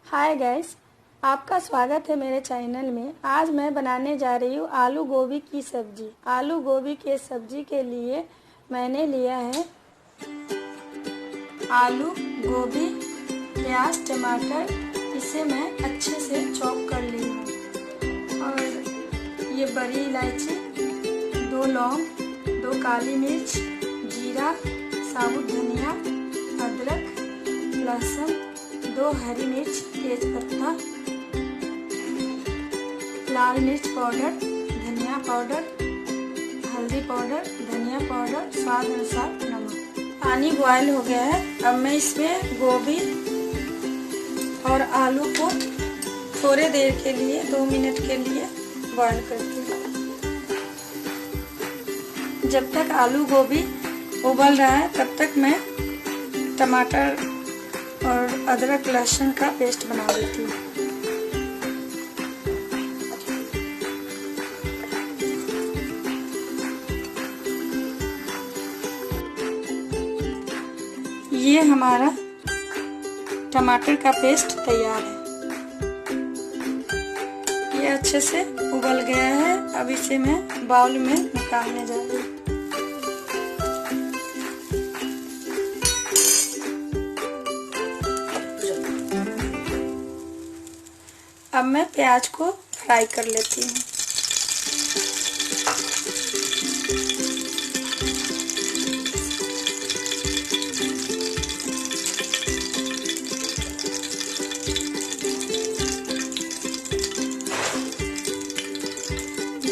Hi guys, आपका स्वागत है मेरे चैनल में। आज मैं बनाने जा रही हूँ आलू गोभी की सब्जी। आलू गोभी के सब्जी के लिए मैंने लिया है आलू गोभी, प्याज, टमाटर। इसे मैं अच्छे से चॉप कर ली हूँ। और ये बड़ी इलायची, 2 लौंग, 2 काली मिर्च, जीरा, साबुत धनिया, अदरक, लहसुन, 2 हरी मिर्च, तेज पत्ता, लाल मिर्च पाउडर, धनिया पाउडर, हल्दी पाउडर, धनिया पाउडर, स्वाद अनुसार नमक। पानी बॉयल हो गया है। अब मैं इसमें गोभी और आलू को थोड़े देर के लिए 2 मिनट के लिए बॉयल करती हूँ। जब तक आलू गोभी उबल रहा है तब तक मैं टमाटर और अदरक लहसुन का पेस्ट बना लेती हूँ। ये हमारा टमाटर का पेस्ट तैयार है। ये अच्छे से उबल गया है। अब इसे मैं बाउल में निकालने जा रही हूँ। अब मैं प्याज को फ्राई कर लेती हूँ।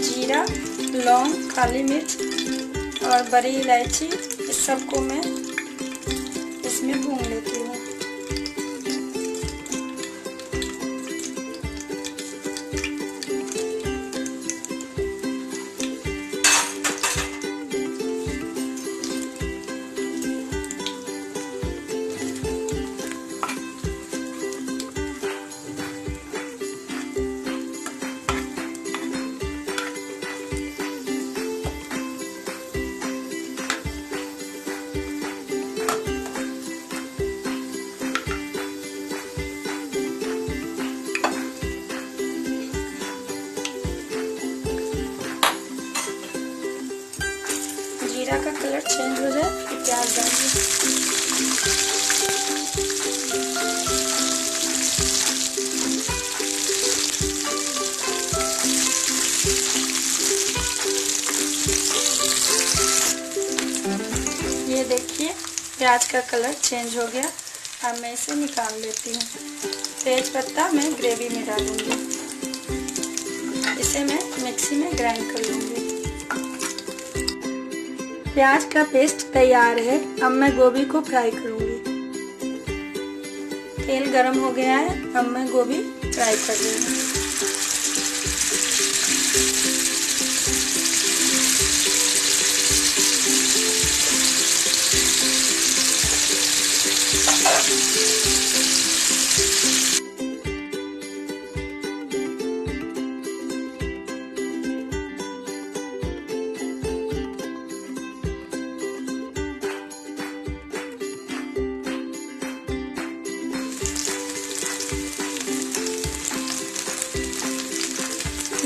जीरा, लौंग, काली मिर्च और बड़ी इलायची, इस सबको मैं इसमें भून लेती हूँ। जीरा का कलर चेंज हो जाए तो प्याज डालिए। ये देखिए प्याज का कलर चेंज हो गया। अब मैं इसे निकाल लेती हूँ। तेज पत्ता मैं ग्रेवी में डालूंगी। इसे मैं मिक्सी में ग्राइंड कर लूँगी। प्याज का पेस्ट तैयार है। अब मैं गोभी को फ्राई करूंगी। तेल गरम हो गया है। अब मैं गोभी फ्राई कर रही हूँ।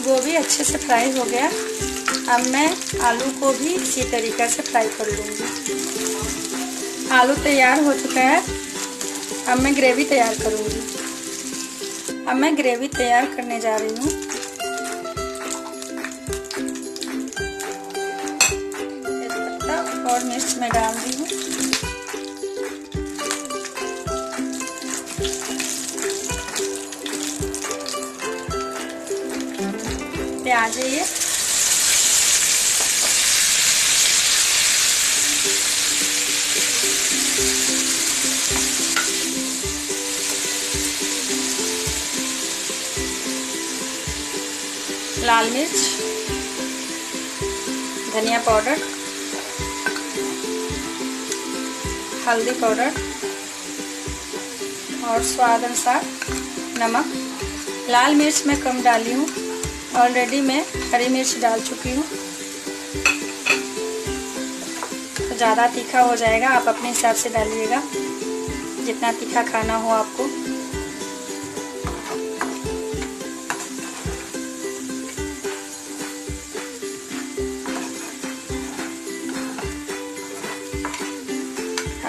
गोभी अच्छे से फ्राई हो गया। अब मैं आलू को भी इसी तरीक़े से फ्राई कर लूँगी। आलू तैयार हो चुका है। अब मैं ग्रेवी तैयार करूँगी। अब मैं ग्रेवी तैयार करने जा रही हूँ। तेजपत्ता और मिर्च में डाल दी हूँ। प्याज है ये। लाल मिर्च, धनिया पाउडर, हल्दी पाउडर और स्वाद अनुसार नमक। लाल मिर्च मैं कम डाली हूँ। ऑलरेडी मैं हरी मिर्च डाल चुकी हूँ। तो ज़्यादा तीखा हो जाएगा, आप अपने हिसाब से डालिएगा जितना तीखा खाना हो आपको।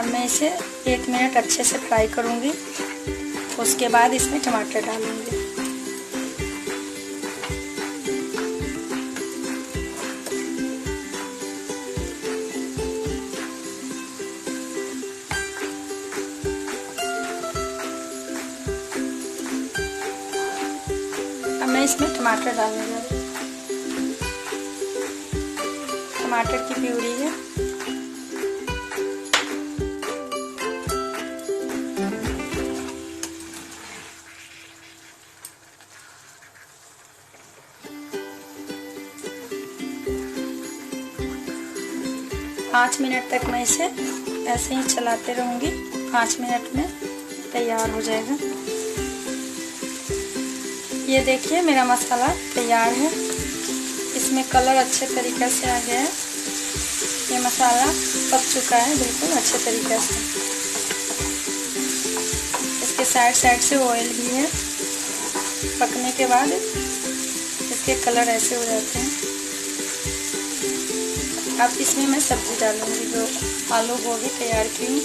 अब मैं इसे 1 मिनट अच्छे से फ्राई करूँगी। उसके बाद इसमें टमाटर डालूँगी। अब मैं इसमें टमाटर डालने जा रही हूँ। टमाटर की प्यूरी है। पाँच मिनट तक मैं इसे ऐसे ही चलाते रहूँगी। 5 मिनट में तैयार हो जाएगा। ये देखिए मेरा मसाला तैयार है। इसमें कलर अच्छे तरीके से आ गया है। ये मसाला पक चुका है बिल्कुल अच्छे तरीके से। इसके साइड से ऑयल भी है। पकने के बाद इसके कलर ऐसे हो जाते हैं। अब इसमें मैं सब्जी डालूंगी जो आलू गोभी तैयार की हूँ।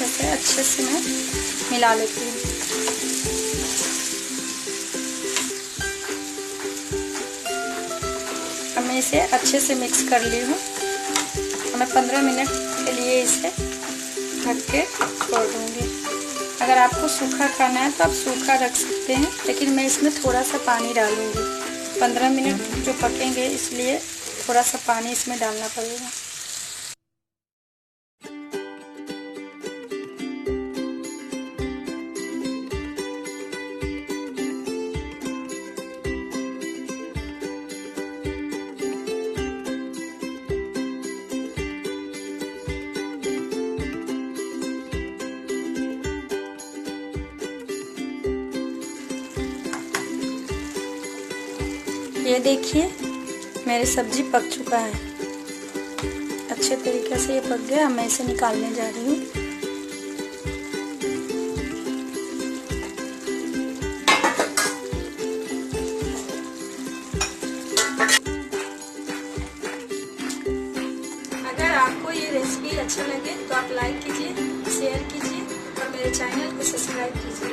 ऐसे अच्छे से मैं मिला लेती हूँ। अब मैं इसे अच्छे से मिक्स कर ली हूँ। मैं 15 मिनट के लिए इसे ढक के छोड़ दूँगी। अगर आपको सूखा खाना है तो आप सूखा रख सकते हैं, लेकिन मैं इसमें थोड़ा सा पानी डालूँगी। 15 मिनट जो पकेंगे इसलिए थोड़ा सा पानी इसमें डालना पड़ेगा। ये देखिए मेरी सब्जी पक चुका है। अच्छे तरीके से ये पक गया। मैं इसे निकालने जा रही हूँ। अगर आपको ये रेसिपी अच्छा लगे तो आप लाइक कीजिए, शेयर कीजिए और मेरे चैनल को सब्सक्राइब कीजिए।